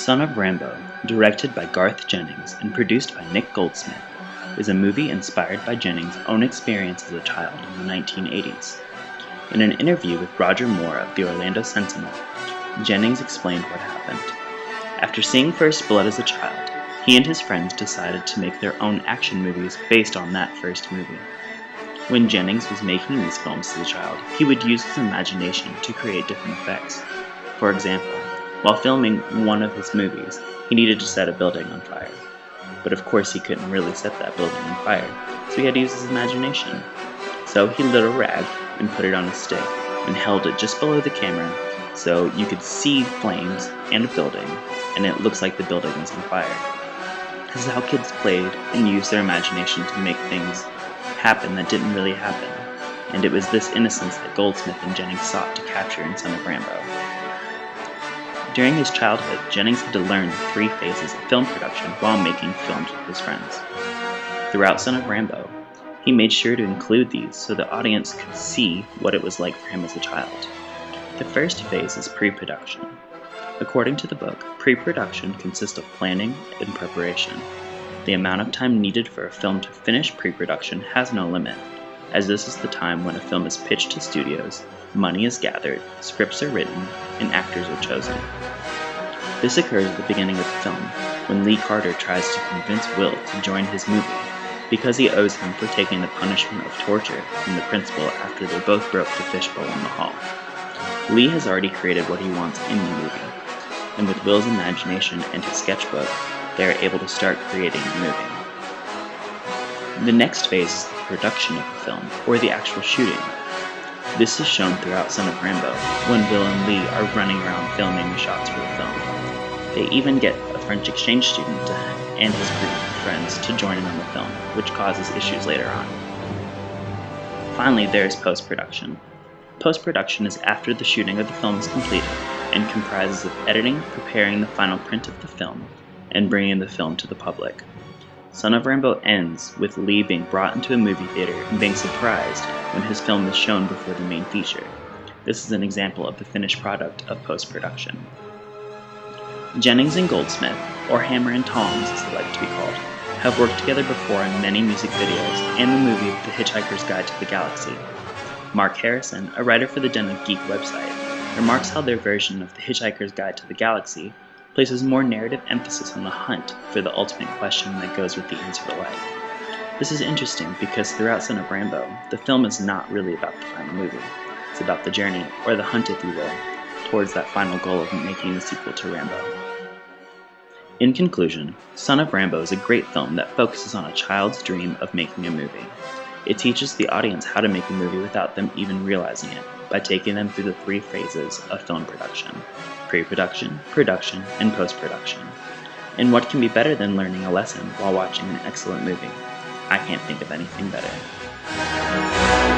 Son of Rambow, directed by Garth Jennings and produced by Nick Goldsmith, is a movie inspired by Jennings' own experience as a child in the 1980s. In an interview with Roger Moore of the Orlando Sentinel, Jennings explained what happened. After seeing First Blood as a child, he and his friends decided to make their own action movies based on that first movie. When Jennings was making these films as a child, he would use his imagination to create different effects. For example, while filming one of his movies, he needed to set a building on fire. But of course he couldn't really set that building on fire, so he had to use his imagination. So he lit a rag and put it on a stick and held it just below the camera so you could see flames and a building, and it looks like the building is on fire. This is how kids played and used their imagination to make things happen that didn't really happen, and it was this innocence that Goldsmith and Jennings sought to capture in Son of Rambow. During his childhood, Jennings had to learn the 3 phases of film production while making films with his friends. Throughout Son of Rambow, he made sure to include these so the audience could see what it was like for him as a child. The first phase is pre-production. According to the book, pre-production consists of planning and preparation. The amount of time needed for a film to finish pre-production has no limit, as this is the time when a film is pitched to studios, money is gathered, scripts are written, and actors are chosen. This occurs at the beginning of the film, when Lee Carter tries to convince Will to join his movie, because he owes him for taking the punishment of torture from the principal after they both broke the fishbowl in the hall. Lee has already created what he wants in the movie, and with Will's imagination and his sketchbook, they are able to start creating the movie. The next phase is the production of the film, or the actual shooting. This is shown throughout Son of Rambow, when Will and Lee are running around filming the shots for the film. They even get a French exchange student and his group of friends to join in on the film, which causes issues later on. Finally, there is post-production. Post-production is after the shooting of the film is completed, and comprises of editing, preparing the final print of the film, and bringing the film to the public. Son of Rambow ends with Lee being brought into a movie theater and being surprised when his film is shown before the main feature. This is an example of the finished product of post-production. Jennings and Goldsmith, or Hammer and Tongs as they like to be called, have worked together before in many music videos and the movie The Hitchhiker's Guide to the Galaxy. Mark Harrison, a writer for the Den of Geek website, remarks how their version of The Hitchhiker's Guide to the Galaxy places more narrative emphasis on the hunt for the ultimate question that goes with the answer to life. This is interesting because throughout Son of Rambow, the film is not really about the final movie. It's about the journey, or the hunt if you will, towards that final goal of making the sequel to Rambo. In conclusion, Son of Rambow is a great film that focuses on a child's dream of making a movie. It teaches the audience how to make a movie without them even realizing it, by taking them through the 3 phases of film production: pre-production, production, and post-production. And what can be better than learning a lesson while watching an excellent movie? I can't think of anything better.